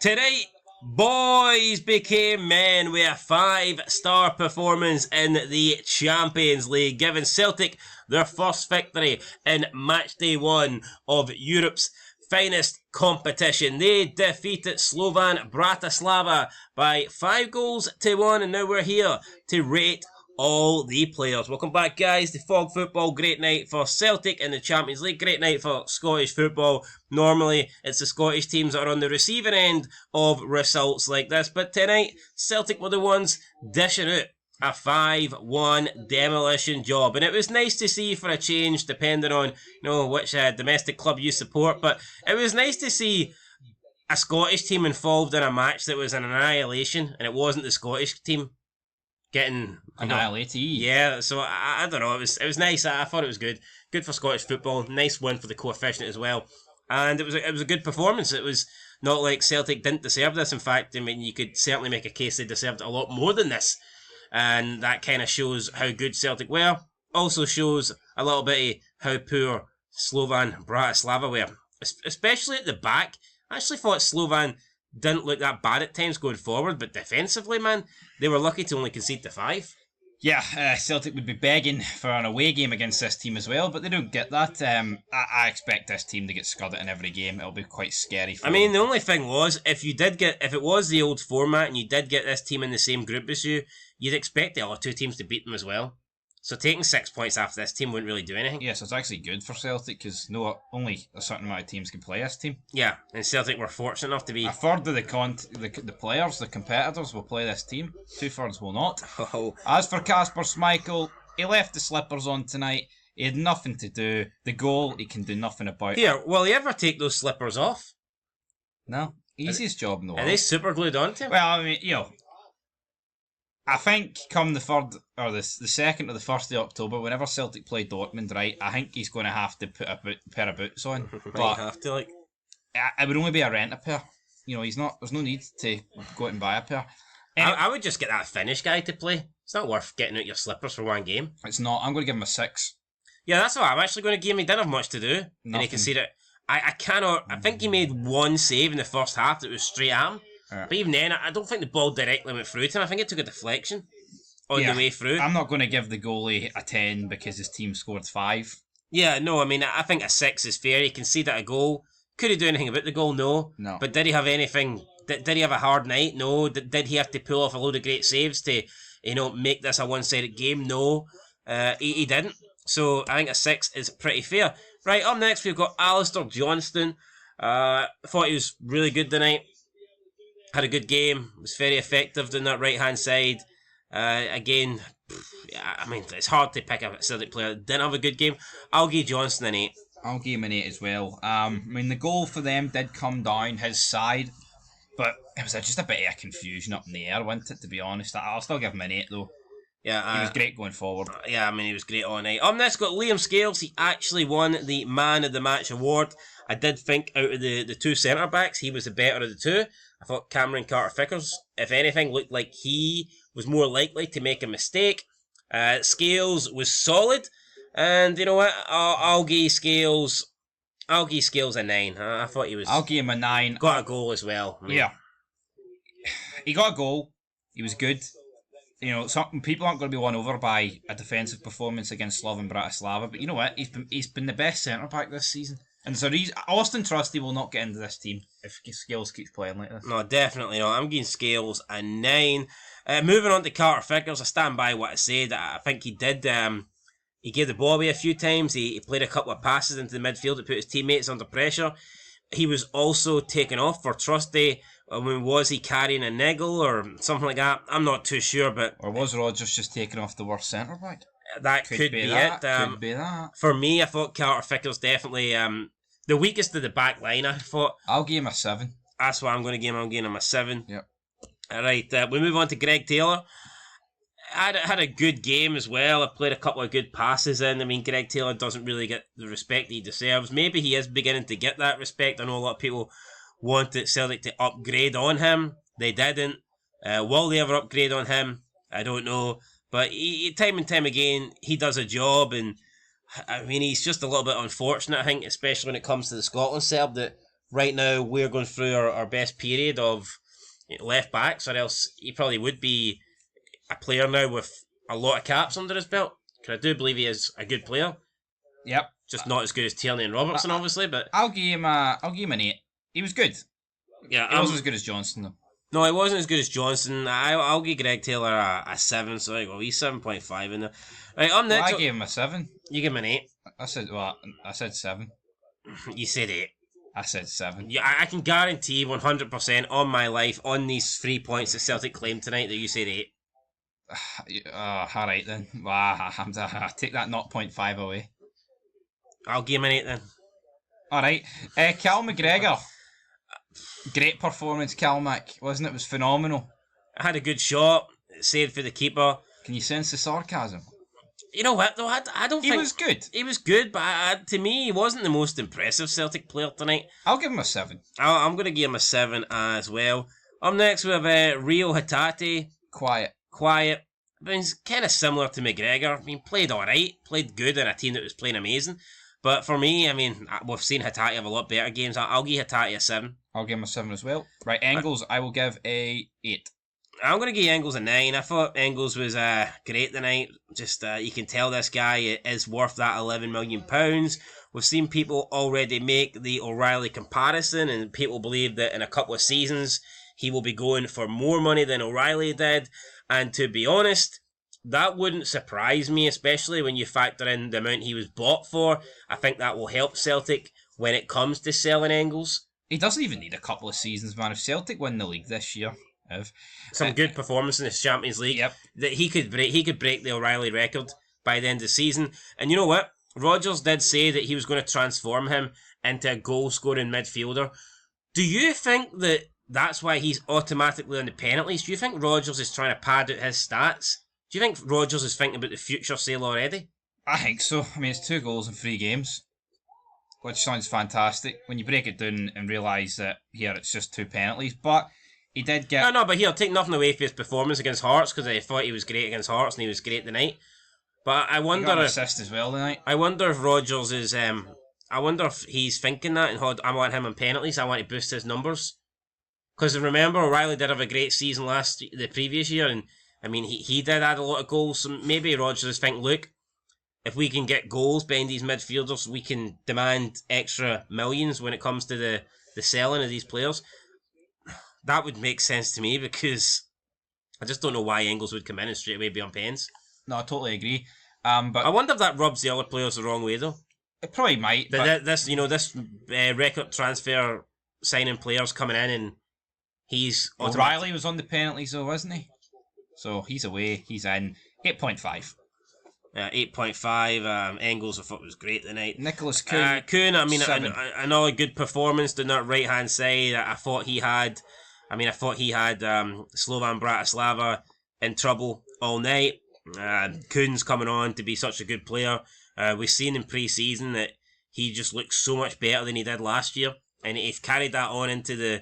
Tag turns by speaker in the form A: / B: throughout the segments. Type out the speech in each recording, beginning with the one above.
A: Tonight, boys became men with a 5-star performance in the Champions League, giving Celtic their first victory in matchday 1 of Europe's finest competition. They defeated Slovan Bratislava by 5-1, and now we're here to rate all the players. Welcome back, guys, to Fog Football. Great night for Celtic in the Champions League. Great night for Scottish football. Normally, it's the Scottish teams that are on the receiving end of results like this. But tonight, Celtic were the ones dishing out a 5-1 demolition job. And it was nice to see for a change, depending on which domestic club you support. But it was nice to see a Scottish team involved in a match that was an annihilation. And it wasn't the Scottish team getting
B: annihilated.
A: Yeah, so I don't know. It was nice. I thought it was good. Good for Scottish football. Nice win for the coefficient as well. And it was a good performance. It was not like Celtic didn't deserve this. In fact, I mean, you could certainly make a case they deserved a lot more than this. And that kind of shows how good Celtic were. Also shows a little bit of how poor Slovan Bratislava were, especially at the back. I actually thought Slovan didn't look that bad at times going forward, but defensively, man, they were lucky to only concede to 5.
B: Yeah, Celtic would be begging for an away game against this team as well, but they don't get that. I expect this team to get scudded in every game. It'll be quite scary for them.
A: The only thing was, if it was the old format and you did get this team in the same group as you, you'd expect the other two teams to beat them as well. So taking 6 points after this team wouldn't really do anything.
B: Yes, it's actually good for Celtic because only a certain amount of teams can play this team.
A: Yeah, and Celtic were fortunate enough to be...
B: A third of the players, the competitors, will play this team. 2/3 will not.
A: Oh.
B: As for Kasper Schmeichel, he left the slippers on tonight. He had nothing to do. The goal, he can do nothing about.
A: Here, will he ever take those slippers off?
B: No. Easiest job in the world.
A: Are they super glued onto him?
B: Well, I mean, I think come the 3rd or the 2nd or the 1st of October, whenever Celtic play Dortmund, right, I think he's going to have to put a pair of boots on.
A: But have to, like.
B: It would only be a rent a pair. He's not. There's no need to go out and buy a pair.
A: I would just get that Finnish guy to play. It's not worth getting out your slippers for one game.
B: It's not. I'm going to give him a 6.
A: Yeah, that's what I'm actually going to give him. He didn't have much to do.
B: Nothing.
A: And he conceded. I cannot. I think he made one save in the first half that was straight at him. Yeah. But even then, I don't think the ball directly went through to him. I think it took a deflection on the way through.
B: I'm not going to give the goalie a 10 because his team scored 5.
A: Yeah, no, I think a 6 is fair. He conceded a goal. Could he do anything about the goal? No. But did he have anything? Did he have a hard night? No. Did he have to pull off a load of great saves to, make this a one-sided game? No. He didn't. So I think a 6 is pretty fair. Right, up next we've got Alistair Johnston. I thought he was really good tonight. Had a good game. Was very effective on that right-hand side. Again, it's hard to pick a Celtic player that didn't have a good game. I'll give Johnston an 8.
B: I'll give him an 8 as well. The goal for them did come down his side, but it was just a bit of confusion up in the air, wasn't it, to be honest? I'll still give him an 8 though.
A: Yeah,
B: he was great going forward.
A: Yeah, he was great all night. Up next, got Liam Scales. He actually won the Man of the Match award. I did think out of the two centre-backs, he was the better of the two. I thought Cameron Carter-Vickers, if anything, looked like he was more likely to make a mistake. Scales was solid. And you know what? I'll give Scales a 9. I thought he was...
B: I'll give him a 9.
A: Got a goal as well.
B: Yeah. He got a goal. He was good. Some people aren't going to be won over by a defensive performance against Slovan Bratislava, but you know what? He's been the best centre-back this season. And so Austin Trusty will not get into this team if Scales keeps playing like this.
A: No, definitely not. I'm giving Scales a 9. Moving on to Carter-Vickers, I stand by what I said. I think he did... He gave the ball away a few times. He played a couple of passes into the midfield to put his teammates under pressure. He was also taken off for Trusty. Was he carrying a niggle or something like that? I'm not too sure, but...
B: Or was Rodgers just taking off the worst centre-back?
A: That could be it.
B: Could be that.
A: For me, I thought Carter-Vickers definitely the weakest of the back line, I thought.
B: I'll give him a 7.
A: That's what I'm going to give him. I'm giving him a 7.
B: Yep.
A: Alright, we move on to Greg Taylor. Had a good game as well. I played a couple of good passes in. Greg Taylor doesn't really get the respect he deserves. Maybe he is beginning to get that respect. I know a lot of people wanted Celtic to upgrade on him. They didn't. Will they ever upgrade on him? I don't know. But time and time again, he does a job. And he's just a little bit unfortunate, I think, especially when it comes to the Scotland setup, that right now we're going through our best period of left backs, or else he probably would be a player now with a lot of caps under his belt. Because I do believe he is a good player.
B: Yep.
A: Just not as good as Tierney and Robertson, obviously, but
B: I'll give him an 8. He was good.
A: Yeah,
B: he wasn't as good as Johnson though.
A: No, he wasn't as good as Johnson. I'll give Greg Taylor a 7, so I go, he's 7.5 in there. Right, on next.
B: I gave him a 7.
A: You give him an 8.
B: I said 7.
A: You said 8.
B: I said 7.
A: Yeah, I can guarantee 100% on my life, on these 3 points that Celtic claimed tonight, that you said 8.
B: Alright then. I take that 0.5 away.
A: I'll give him an 8 then.
B: Alright. Cal McGregor. Great performance, Cal Mac, wasn't it? It was phenomenal.
A: I had a good shot, saved for the keeper.
B: Can you sense the sarcasm?
A: You know what, though? I don't think...
B: He was good.
A: He was good, but to me, he wasn't the most impressive Celtic player tonight.
B: I'll give him a 7.
A: I'm going to give him a 7 as well. Up next, we have Rio Hatate.
B: Quiet.
A: But he's kind of similar to McGregor. I mean, played alright, played good in a team that was playing amazing. But for me, I mean, we've seen Hatate have a lot better games. I'll give Hatate a 7.
B: I'll give him a 7 as well. Right, Engels, I will give a 8.
A: I'm going to give Engels a 9. I thought Engels was great tonight. Just, you can tell this guy is worth that £11 million. We've seen people already make the O'Reilly comparison, and people believe that in a couple of seasons, he will be going for more money than O'Reilly did. And to be honest, that wouldn't surprise me, especially when you factor in the amount he was bought for. I think that will help Celtic when it comes to selling Engels.
B: He doesn't even need a couple of seasons, man. If Celtic win the league this year,
A: some good performance in the Champions League,
B: yep,
A: that he could break the O'Reilly record by the end of the season. And you know what? Rodgers did say that he was going to transform him into a goal-scoring midfielder. Do you think that that's why he's automatically on the penalties? Do you think Rodgers is trying to pad out his stats? Do you think Rodgers is thinking about the future sale already?
B: I think so. I mean, it's 2 goals in 3 games, which sounds fantastic when you break it down and realise that here it's just 2 penalties. But he did get...
A: No, but here, take nothing away from his performance against Hearts, because I thought he was great against Hearts and he was great tonight. But I wonder...
B: He got an assist as well tonight.
A: I wonder if Rodgers is... I wonder if he's thinking that, and I want him on penalties, I want to boost his numbers. Because remember, O'Reilly did have a great season the previous year, and I mean, he did add a lot of goals, so maybe Rodgers is thinking, look, if we can get goals behind these midfielders, we can demand extra millions when it comes to the selling of these players. That would make sense to me, because I just don't know why Engels would come in and straight away be on pens.
B: No, I totally agree. But
A: I wonder if that rubs the other players the wrong way, though.
B: It probably might.
A: This record transfer signing players coming in, and he's...
B: O'Reilly was on the penalties though, wasn't he? So he's away, he's in. 8.5.
A: 8.5. Engels, I thought was great tonight.
B: Nicholas Kuhn.
A: Kuhn, I mean, another good performance on that right hand side. I thought he had Slovan Bratislava in trouble all night. Kuhn's coming on to be such a good player. We've seen in pre-season that he just looks so much better than he did last year, and he's carried that on into the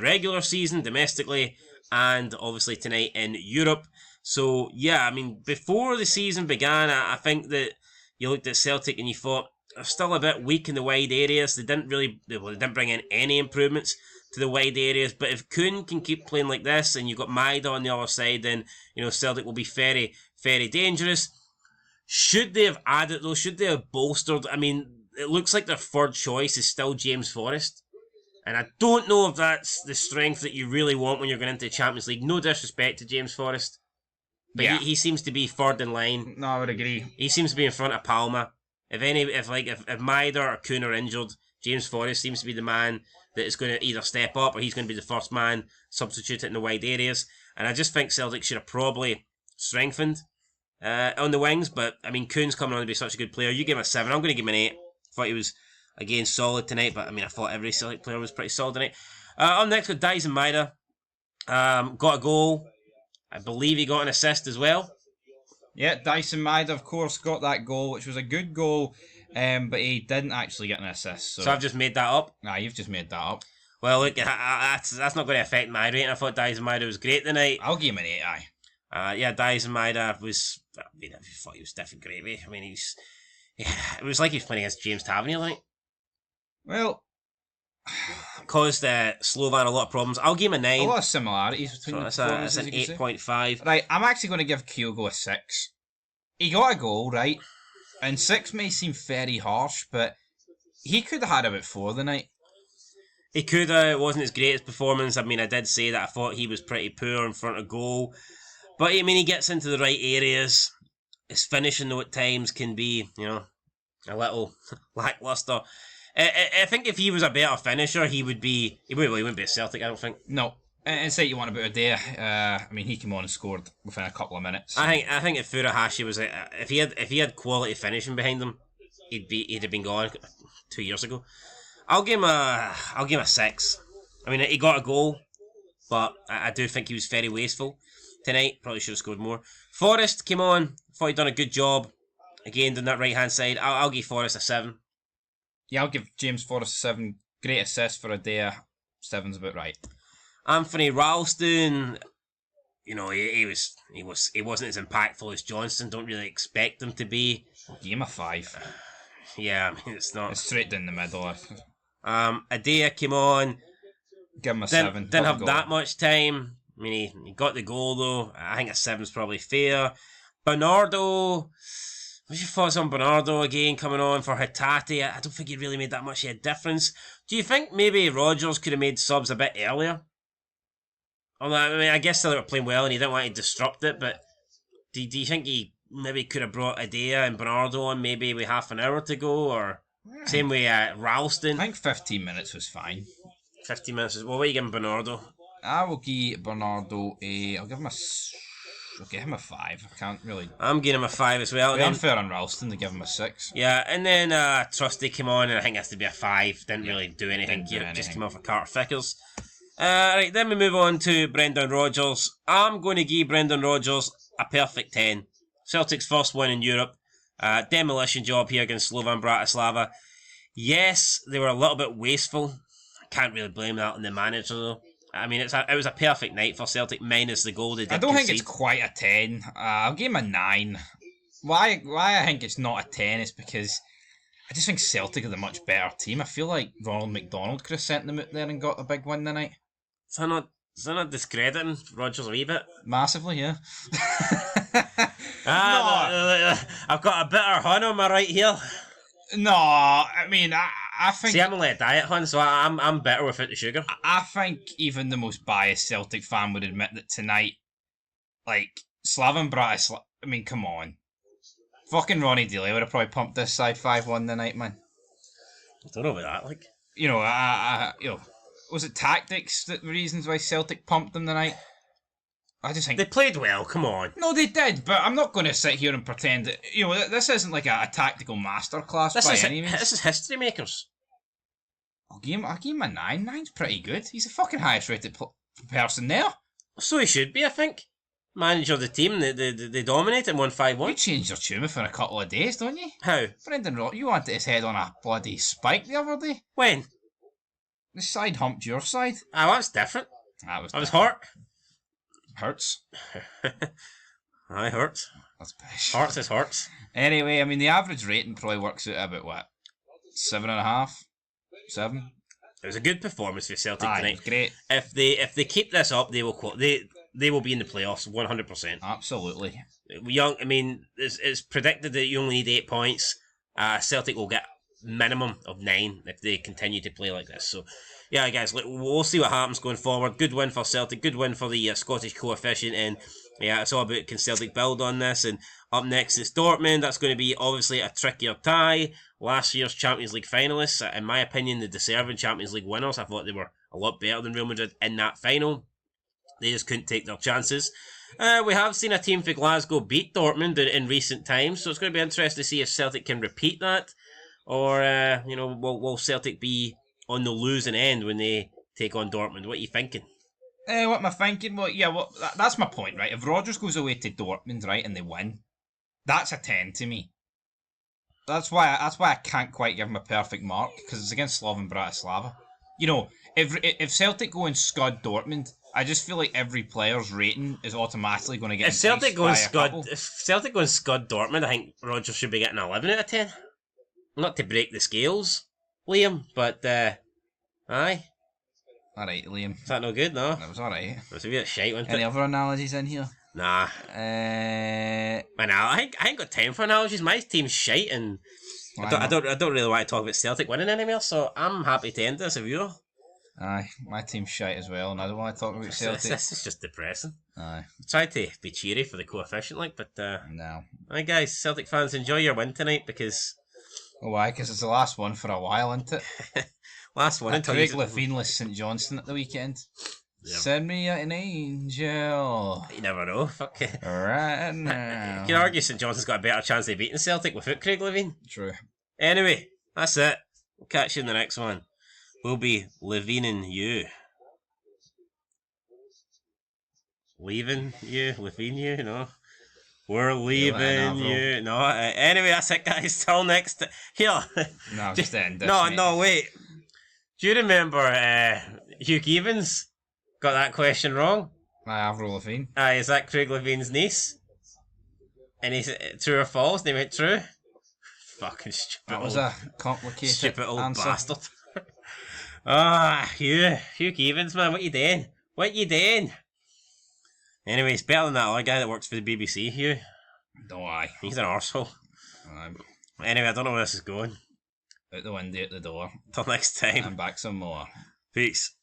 A: regular season domestically, and obviously tonight in Europe. So yeah, I mean, before the season began, I think that you looked at Celtic and you thought they're still a bit weak in the wide areas. They didn't bring in any improvements to the wide areas. But if Kuhn can keep playing like this, and you've got Maida on the other side, then Celtic will be very, very dangerous. Should they have added though? Should they have bolstered? I mean, it looks like their third choice is still James Forrest. And I don't know if that's the strength that you really want when you're going into the Champions League. No disrespect to James Forrest. But yeah, he seems to be third in line.
B: No, I would agree.
A: He seems to be in front of Palma. If Maida or Kuhn are injured, James Forrest seems to be the man that is going to either step up, or he's going to be the first man substituted in the wide areas. And I just think Celtic should have probably strengthened on the wings. But I mean, Kuhn's coming on to be such a good player. You give him a 7. I'm going to give him an 8. I thought he was, again, solid tonight. But I mean, I thought every Celtic player was pretty solid tonight. Up next with Dyson Maida. Got a goal. I believe he got an assist as well.
B: Yeah, Dyson Maida, of course, got that goal, which was a good goal, but he didn't actually get an assist. So
A: I've just made that up?
B: Nah, you've just made that up.
A: Well, look, that's not going to affect my rating. I thought Dyson Maida was great tonight.
B: I'll give him an 8, aye.
A: Yeah, Dyson Maida was... I mean, I thought he was different gravy. I mean, it was like he was playing against James Tavernier tonight.
B: Well,
A: caused Slovan a lot of problems. I'll give him a 9.
B: A lot of similarities between the
A: So
B: performances.
A: that's an
B: you could say.
A: 8.5.
B: Right, I'm actually going to give Kyogo a 6. He got a goal, right? And 6 may seem very harsh, but he could have had about 4 the night.
A: He could have. It wasn't his greatest performance. I mean, I did say that I thought he was pretty poor in front of goal. But, I mean, he gets into the right areas. His finishing, though, at times can be, a little lackluster. I think if he was a better finisher, he wouldn't be at Celtic, I don't think.
B: No. And say you want about Adair, I mean, he came on and scored within a couple of minutes.
A: I think if Furuhashi was if he had quality finishing behind him, he'd have been gone 2 years ago. I'll give him a 6. I mean, he got a goal, but I do think he was very wasteful tonight. Probably should have scored more. Forrest came on, thought he'd done a good job. Again, doing that right hand side. I'll give Forrest a 7.
B: Yeah, I'll give James Forrest a 7. Great assist for Adair. 7's about right.
A: Anthony Ralston, he wasn't as impactful as Johnston. Don't really expect him to be.
B: Give him a 5.
A: Yeah, I mean it's not.
B: It's straight down the middle.
A: Adair came on.
B: Give him a 7.
A: Didn't have that much time. I mean, he got the goal though. I think a 7's probably fair. Bernardo. What's your thoughts on Bernardo again coming on for Hatate? I don't think he really made that much of a difference. Do you think maybe Rodgers could have made subs a bit earlier? I mean, I guess they were playing well and he didn't want to disrupt it, but do you think he maybe could have brought Adair and Bernardo on maybe with half an hour to go? Or same way Ralston?
B: I think 15 minutes was fine.
A: 15 minutes is... Well, what are you giving Bernardo?
B: I will give Bernardo I'll give him a 5. I can't really...
A: I'm giving him a 5 as well.
B: It'd be unfair on Ralston to give him a 6.
A: Yeah, and then Trusty came on and I think it has to be a 5. Didn't really do anything. Just came off of Carter Vickers. Right, then we move on to Brendan Rodgers. I'm going to give Brendan Rodgers a perfect 10. Celtic's first win in Europe. Demolition job here against Slovan Bratislava. Yes, they were a little bit wasteful. I can't really blame that on the manager though. I mean, it was a perfect night for Celtic, minus the goal they did.
B: I don't think
A: concede.
B: it's quite a 10. I'll give him a 9. Why I think it's not a 10 is because I just think Celtic are the much better team. I feel like Ronald McDonald could have sent them out there and got a big win tonight.
A: Is that not discrediting Rodgers a wee bit?
B: Massively, yeah.
A: I've got a bitter hun on my right here.
B: No, I mean, I think...
A: See, I'm only a diet hun, so I'm better without the sugar.
B: I think even the most biased Celtic fan would admit that tonight, like, Slovan Bratislava... I mean, come on. Fucking Ronnie Dealey would have probably pumped this side 5-1 tonight, man.
A: I don't know about that, like...
B: Was it tactics that the reasons why Celtic pumped them tonight? I just think...
A: They played well, come on.
B: No, they did, but I'm not going to sit here and pretend that... this isn't like a tactical masterclass by any means.
A: This is history makers.
B: I'll give him a 9. 9's pretty good. He's the fucking highest rated person there.
A: So he should be, I think. Manager of the team, they dominated and won 5-1.
B: You changed your tune within a couple of days, don't you?
A: How?
B: Brendan Rodgers, you wanted his head on a bloody spike the other day.
A: When?
B: The side humped your side.
A: Oh, that's different.
B: I was
A: hurt.
B: Hurts.
A: I hurt.
B: That's pish.
A: Hurts is hurts.
B: Anyway, I mean, the average rating probably works out about what? 7.5? 7?
A: It was a good performance for Celtic tonight.
B: Great.
A: If they keep this up, they will they will be in the playoffs 100%.
B: Absolutely.
A: I mean, it's predicted that you only need 8 points. Celtic will get minimum of 9 if they continue to play like this. So, yeah, guys, we'll see what happens going forward. Good win for Celtic. Good win for the Scottish coefficient. And, yeah, it's all about can Celtic build on this. And up next is Dortmund. That's going to be, obviously, a trickier tie. Last year's Champions League finalists. In my opinion, the deserving Champions League winners. I thought they were a lot better than Real Madrid in that final. They just couldn't take their chances. We have seen a team for Glasgow beat Dortmund in recent times. So it's going to be interesting to see if Celtic can repeat that. Or, will Celtic be on the losing end when they take on Dortmund? What are you thinking?
B: What am I thinking? Well, that's my point, right? If Rodgers goes away to Dortmund, right, and they win, that's a 10 to me. That's why I can't quite give him a perfect mark, because it's against Slovan Bratislava. If Celtic go and scud Dortmund, I just feel like every player's rating is automatically going to get
A: If Celtic go and scud Dortmund, I think Rodgers should be getting 11 out of 10. Not to break the scales, Liam, but Aye.
B: Alright, Liam.
A: Is that no good, no?
B: That was alright.
A: It was a bit shite, wasn't
B: Any
A: it?
B: other analogies in here?
A: Nah. Man, I ain't got time for analogies. My team's shite, and I don't really want to talk about Celtic winning anymore, so I'm happy to end this if you're.
B: Aye, my team's shite as well, and I don't want to talk about Celtic.
A: This is just depressing.
B: Aye.
A: I tried to be cheery for the coefficient, like, but
B: No.
A: Aye, guys, Celtic fans, enjoy your win tonight because
B: Oh, why? Because it's the last one for a while, isn't it?
A: last one until
B: Craig
A: you
B: Levinless St Johnston at the weekend.
A: Yeah.
B: Send me an angel
A: never know. Fuck it.
B: right now.
A: You can argue St Johnson's got a better chance of beating Celtic without Craig Levein.
B: True.
A: Anyway, that's it. We'll catch you in the next one. We'll be Leveining you. Leaving you? Levine you? No. We're leaving you. No. Anyway, that's it, guys. Till next. Here.
B: No, just end this.
A: No, wait. Do you remember Hugh Evans got that question wrong?
B: Avril Lavigne.
A: Is that Craig Levein's niece? And he said true or false? And he went true. Fucking stupid.
B: That was a complicated
A: stupid old
B: answer.
A: bastard. Hugh Evans, man, what you doing? What you doing? Anyway, it's better than that other guy that works for the BBC, Hugh.
B: No, aye.
A: He's an arsehole. Anyway, I don't know where this is going.
B: Out the window, at the door.
A: Till next time.
B: I'm back some more.
A: Peace.